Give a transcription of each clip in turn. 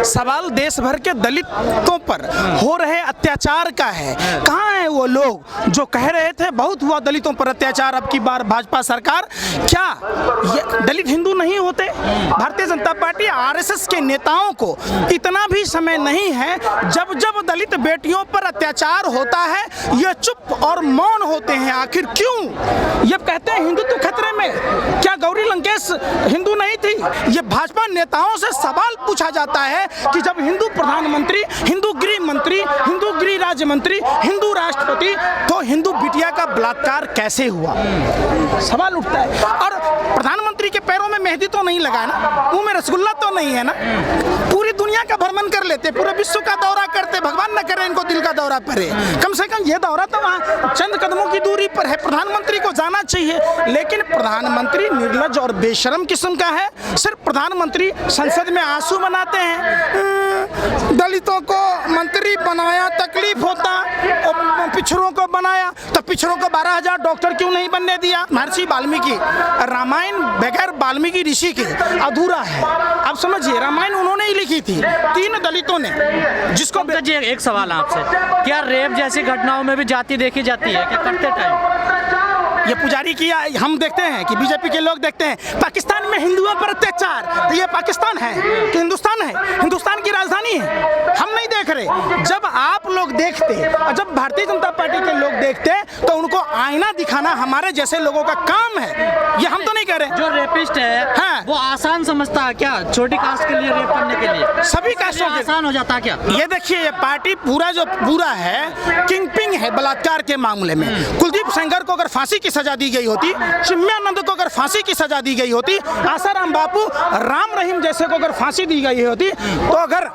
सवाल देश भर के दलितों पर हो रहे अत्याचार का है। कहाँ है वो लोग जो कह रहे थे बहुत हुआ दलितों पर अत्याचार, अब की बार भाजपा सरकार? क्या ये दलित हिंदू नहीं होते? भारतीय जनता पार्टी आरएसएस के नेताओं को इतना भी समय नहीं है, जब जब दलित बेटियों पर अत्याचार होता है ये चुप और मौन होते हैं। आखिर क्यों? ये कहते हैं हिंदुत्व खतरे में। क्या गौरी लंकेश हिंदू नहीं थी? ये भाजपा नेताओं से सवाल पूछा जाता है कि जब हिंदू प्रधानमंत्री, हिंदू गृह मंत्री, हिंदू गृह राज्य मंत्री, हिंदू राष्ट्रपति, तो हिंदू बिटिया का बलात्कार कैसे हुआ? सवाल उठता है। और प्रधानमंत्री के पैरों में मेहंदी तो नहीं लगा ना, मुंह में रसगुल्ला तो नहीं है ना? पूरी दुनिया का भ्रमण कर लेते, पूरे विश्व का दौरा करते, भगवान न करे इनको दिल का दौरा पड़े। कम से कम ये दौरा तो वहाँ चंद कदमों की दूरी पर है, प्रधानमंत्री को जाना चाहिए। लेकिन प्रधानमंत्री निर्लज्ज और बेशरम किस्म का है। सिर्फ प्रधानमंत्री संसद में आंसू बनाते हैं, दलितों को मंत्री बनाया तकलीफ होता, और पिछड़ों को बनाया तो पिछड़ों को 12,000 डॉक्टर क्यों नहीं बनने दिया? महर्षि वाल्मीकि, रामायण बगैर वाल्मीकि ऋषि के अधूरा है। आप समझिए, रामायण उन्होंने ही लिखी थी, 3 दलितों ने। जिसको जी एक सवाल आपसे, क्या रेप जैसी घटनाओं में भी जाति देखी जाती है क्या करते टाइम? ये पुजारी किया, हम देखते हैं कि बीजेपी के लोग देखते हैं पाकिस्तान में हिंदुओं पर अत्याचार, तो ये पाकिस्तान है कि हिंदुस्तान है? हिंदुस्तान की राजधानी है। हम नहीं देख रहे। जब आप लोग देखते और जब भारतीय जनता पार्टी के लोग देखते तो उनको आईना दिखाना हमारे जैसे लोगों का काम है। ये हम तो नहीं कह रहे। जो रेपिस्ट है हाँ, वो आसान समझता है क्या छोटी कास्ट के लिए रेप करने के लिए? सभी कास्टों के आसान हो जाता है क्या? ये देखिए, ये पार्टी पूरा है, किंगपिंग है बलात्कार के मामले में। कुलदीप सेंगर को अगर फांसी की सजा दी गई होती, चिन्मयानंद को अगर फांसी की सजा दी गई होती, आसाराम बापू, राम रहीम जैसे को अगर फांसी दी गई होती, तो अगर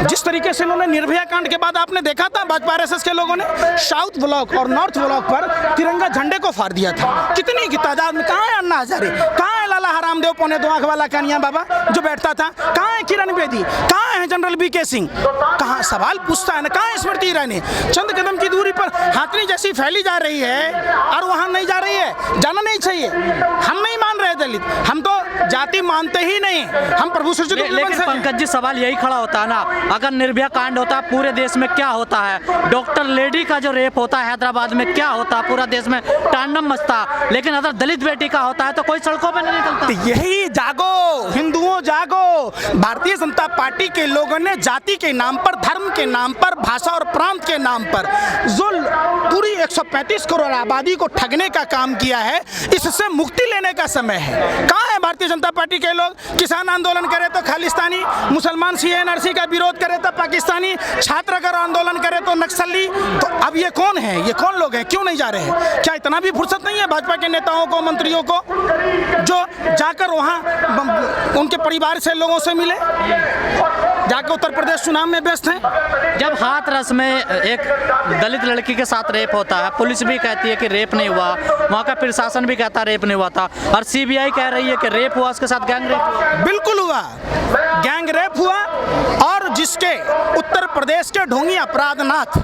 जिस तरीके से उन्होंने निर्भया कांड के बाद आपने देखा था भाजपा आरएसएस के लोगों ने साउथ ब्लॉक और नॉर्थ ब्लॉक पर तिरंगा झंडे को फाड़ दिया था। कितनी की तादाद में? कहाँ है अन्ना हजारे? कहाँ है लाला हरामदेव पौने 2 आंख वाला कानिया बाबा जो बैठता था? कहाँ है किरण बेदी? कहाँ है जनरल बीके सिंह? कहाँ? सवाल पूछता है ना, कहाँ है स्मृति ईरानी? चंद कदम की दूरी पर हाथनी जैसी फैली जा रही है और वहाँ नहीं जा रही है। जाना नहीं चाहिए। हम नहीं मान रहे दलित, हम तो जाति मानते ही नहीं, हम प्रभु सृजित। लेकिन पंकज जी सवाल यही खड़ा होता है ना, अगर निर्भया कांड होता है पूरे देश में क्या होता है? डॉक्टर लेडी का जो रेप होता है हैदराबाद में क्या होता है? पूरा देश में तांडव मचता। लेकिन अगर दलित बेटी का होता है तो कोई सड़कों पर नहीं निकलता। तो यही जागो हिंदुओं जागो। भारतीय जनता पार्टी के लोगों ने जाति के नाम पर, धर्म के नाम पर, भाषा और प्रांत के नाम पर जो पूरी 135 करोड़ आबादी को ठगने का काम किया है, इससे मुक्ति लेने का समय है। कहाँ है भारतीय जनता पार्टी के लोग? किसान आंदोलन करे तो खालिस्तानी, मुसलमान सीएनआरसी का विरोध करे तो पाकिस्तानी, छात्र अगर आंदोलन करे तो नक्सली। तो अब ये कौन है? ये कौन लोग हैं? क्यों नहीं जा रहे हैं? क्या इतना भी फुर्सत नहीं है भाजपा के नेताओं को, मंत्रियों को, जो जाकर वहाँ उनके परिवार से लोगों से मिले, जाकर उत्तर प्रदेश चुनाव में व्यस्त हैं? जब हाथरस में एक दलित लड़की के साथ रेप होता है, पुलिस भी कहती है कि रेप नहीं हुआ, वहाँ का प्रशासन भी कहता है रेप नहीं हुआ था, और सीबीआई कह रही है कि रेप हुआ, उसके साथ गैंग रेप। बिल्कुल हुआ, गैंग रेप हुआ। और जिसके उत्तर प्रदेश के ढोंगी अपराधनाथ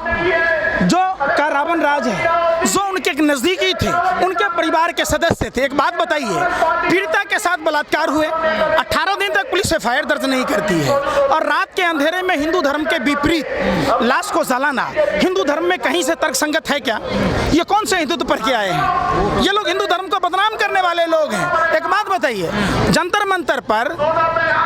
जो का रावण राज है, जो उनके नजदीकी थे, उनके परिवार के सदस्य थे। एक बात बताइए, पीड़िता के साथ बलात्कार हुए, 18 दिन तक पुलिस एफआईआर दर्ज नहीं करती है, और रात के अंधेरे में हिंदू धर्म के विपरीत लाश को जलाना हिंदू धर्म में कहीं से तर्कसंगत है क्या? ये कौन से हिंदुत्व पर के आए हैं? ये लोग हिंदू धर्म को बदनाम करने वाले लोग हैं। एक बात बताइए, जंतर मंतर पर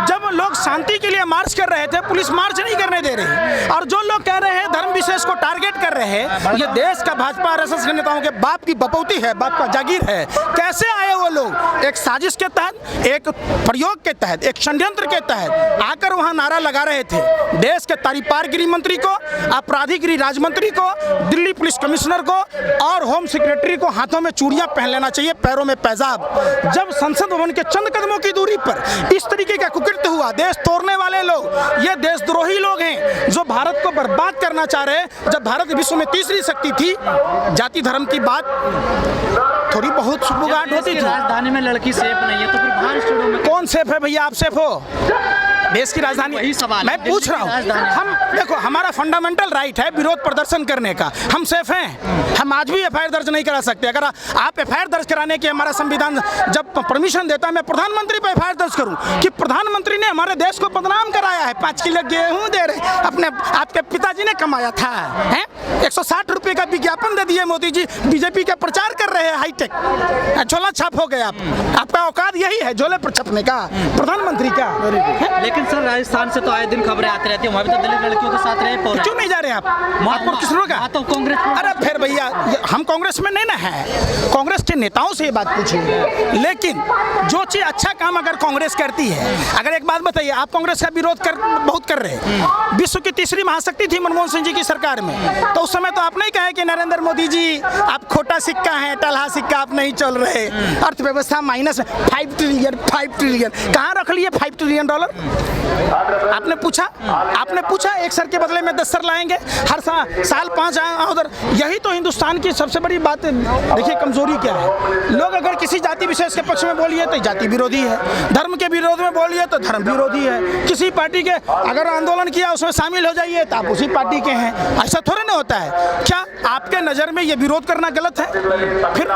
जब लोग शांति के लिए मार्च कर रहे थे, पुलिस मार्च नहीं करने दे रही, और जो लोग कह रहे हैं धर्म विशेष को टारगेट कर रहे हैं, ये देश का भाजपा आरएसएस के नेताओं के बाप की बपौती है, बाप का जागीर है। कैसे आए वो लोग? एक साजिश के तहत, एक प्रयोग के तहत, एक षड्यंत्र के तहत आकर वहां नारा लगा रहे थे। देश के तारीपार गृह मंत्री को, आपराधिक गृह राज्य मंत्री को, दिल्ली पुलिस कमिश्नर को और होम सेक्रेटरी को हाथों में चूड़ियां पहन लेना चाहिए, पैरों में पैजाब। जब संसद भवन के चंद कदमों की दूरी पर इस तरीके का कुकृत्य हुआ, देश तोड़ने वाले लोग, ये देशद्रोही लोग हैं जो भारत को बर्बाद करना चाह रहे हैं। जब भारत विश्व में तीसरी शक्ति थी, जाति धर्म की बात थोड़ी बहुत सुबुगाहट होती थी। राजधानी में लड़की सेफ नहीं है तो फिर बाहर स्टूडियो में कौन सेफ है भैया? आप सेफ हो? देश की राजधानी वही सवाल है, मैं पूछ रहा दिल्ली की हूँ। राजधानी। हम देखो, हमारा फंडामेंटल राइट है विरोध प्रदर्शन करने का, हम सेफ हैं। हम आज भी एफआईआर दर्ज नहीं करा सकते। अगर आप एफआईआर दर्ज कराने की हमारा संविधान जब परमिशन देता है, मैं प्रधानमंत्री पर एफआईआर दर्ज करूं कि प्रधानमंत्री ने हमारे देश को बदनाम कराया है। 5 किलो गेहूं दे रहे, अपने आपके पिताजी ने कमाया था, हैं 160 रुपए का विज्ञापन दे दिए मोदी जी, बीजेपी का प्रचार कर रहे हैं हाईटेक, झोला छाप हो गए आप। आपका औकात यही है झोले पर छपने का, प्रधानमंत्री का। लेकिन सर राजस्थान से तो आए दिन खबरें आती रहती है, वहाँ भी तो दलित लड़कियों के साथ रेप हो रहा है। क्यों नहीं जा रहे आप? आपको किस रोका? तो कांग्रेस अरे फिर भैया, हम कांग्रेस में नहीं ना है, कांग्रेस के नेताओं से ये बात पूछिए। लेकिन जो चीज अच्छा काम अगर कांग्रेस करती है, अगर एक बात बताइए, आप कांग्रेस का विरोध बहुत कर रहे हैं। विश्व की तीसरी महाशक्ति थी मनमोहन सिंह जी की सरकार में, तो उस समय तो आप नहीं कहे कि नरेंद्र मोदी जी आप खोटा सिक्का हैं, टलहा सिक्का आप नहीं चल रहे, अर्थव्यवस्था माइनस 5 ट्रिलियन कहाँ रख लिए 5 ट्रिलियन डॉलर? आपने पूछा एक सर के बदले में 10 सर लाएंगे, हर साल 5 उधर। यही तो हिंदुस्तान की सबसे बड़ी बात है। देखिए कमजोरी क्या है, लोग अगर किसी जाति विशेष के पक्ष में बोलिए तो जाति विरोधी है, धर्म के विरोध में बोलिए तो धर्म विरोधी है, किसी पार्टी के अगर आंदोलन किया उसमें शामिल हो जाइए तो आप उसी पार्टी के हैं। ऐसा थोड़ा ना होता है। क्या आपके नज़र में ये विरोध करना गलत है? फिर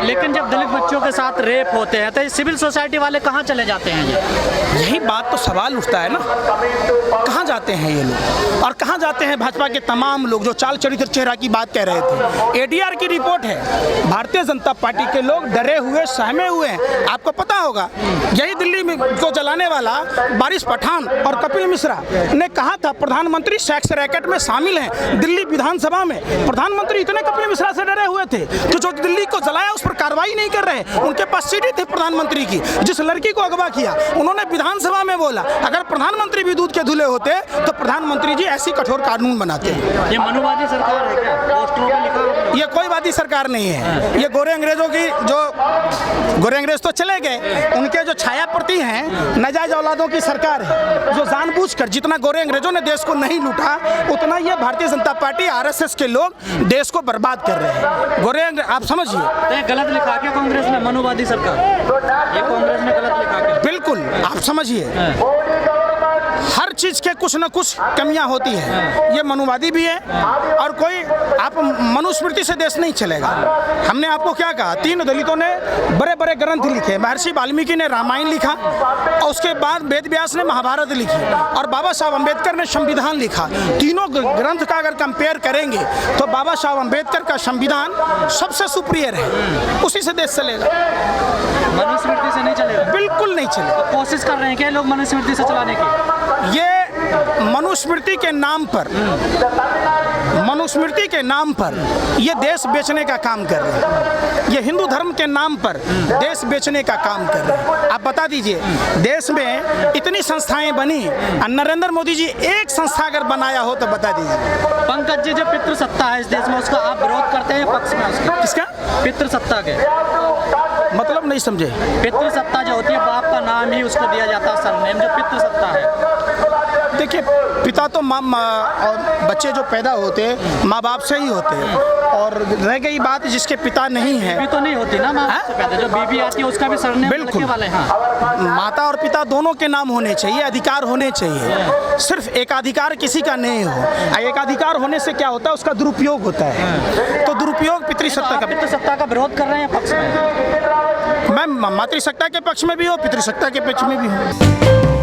लेकिन जब दलित बच्चों के साथ रेप होते हैं तो सिविल सोसाइटी वाले कहाँ चले जाते हैं? यही बात तो सवाल उठता है ना, कहाँ जाते हैं ये लोग और कहाँ जाते हैं भाजपा के तमाम लोग जो चाल चरित्र चेहरा की बात कह रहे थे? एडीआर की रिपोर्ट है, भारतीय जनता पार्टी के लोग डरे हुए सहमे हुए हैं। आपको पता होगा, यही दिल्ली में को जलाने वाला बारिश पठान और कपिल मिश्रा ने कहा था प्रधानमंत्री सेक्स रैकेट में शामिल हैं। दिल्ली विधानसभा में प्रधानमंत्री इतने कपिल मिश्रा से डरे हुए थे कि जो दिल्ली को जलाया उस पर कार्रवाई नहीं कर रहे। उनके पास सीडी थी प्रधानमंत्री की, जिस लड़की को अगवा किया उन्होंने विधानसभा में बोला अगर प्रधानमंत्री भी दूध के धुले होते तो प्रधानमंत्री जी ऐसी कठोर कानून बनाते। ये मनुवादी सरकार है क्या? पोस्टरों पे लिखा। ये कोई वादी सरकार नहीं है, ये गोरे अंग्रेजों की, जो गोरे अंग्रेज तो चले गए, उनके जो छायाप्रति हैं नाजायज औलादों की सरकार है, जो जानबूझकर जितना गोरे अंग्रेजों ने देश को नहीं लूटा उतना ये भारतीय जनता पार्टी आरएसएस के लोग देश को बर्बाद कर रहे हैं। गोरे आप समझिए, तो गलत लिखा क्या कांग्रेस ने मनुवादी सरकार? ये कांग्रेस ने गलत लिखा क्या? बिल्कुल आप समझिए, हर चीज के कुछ न कुछ कमियां होती है। ये मनुवादी भी है और कोई आप मनुस्मृति से देश नहीं चलेगा। हमने आपको क्या कहा, 3 दलितों ने बड़े बड़े ग्रंथ लिखे। महर्षि वाल्मीकि ने रामायण लिखा और उसके बाद वेद व्यास ने महाभारत लिखी और बाबा साहब अम्बेडकर ने संविधान लिखा। तीनों ग्रंथ का अगर कंपेयर करेंगे तो बाबा साहब अम्बेडकर का संविधान सबसे सुपीरियर है, उसी से देश चलेगा। मनुस्मृति से नहीं चलेगा? बिल्कुल नहीं चलेगा। तो कोशिश कर रहे हैं क्या लोग मनुस्मृति से चलाने की? ये मनुस्मृति के नाम पर ये देश बेचने का काम कर रहे हैं। ये हिंदू धर्म के नाम पर देश बेचने का काम कर रहे हैं। आप बता दीजिए, देश में इतनी संस्थाएं बनी, नरेंद्र मोदी जी एक संस्था अगर बनाया हो तो बता दीजिए। पंकज जी, जो पितृसत्ता है इस देश में उसका आप विरोध करते हैं पक्ष में उसके? किसका? पितृसत्ता के मतलब नहीं समझे। पितृसत्ता जो होती है, बाप का नाम ही उसको दिया जाता है सरनेम, जो पितृसत्ता है। देखिए, पिता तो माँ और बच्चे जो पैदा होते हैं माँ बाप से ही होते हैं, और रह गई बात जिसके पिता नहीं है, बीबी तो नहीं होती ना माँ बाप से पैदा, जो बीबी आती है उसका भी सरनेम बिल्कुल वाले। हाँ, माता और पिता दोनों के नाम होने चाहिए, अधिकार होने चाहिए। सिर्फ एकाधिकार किसी का नहीं हो। एकाधिकार होने से क्या होता है, उसका दुरुपयोग होता है। तो दुरुपयोग पितृसत्ता का विरोध कर रहे हैं पक्ष में? मैं मातृसत्ता के पक्ष में भी हूँ, पितृसत्ता के पक्ष में भी हूँ।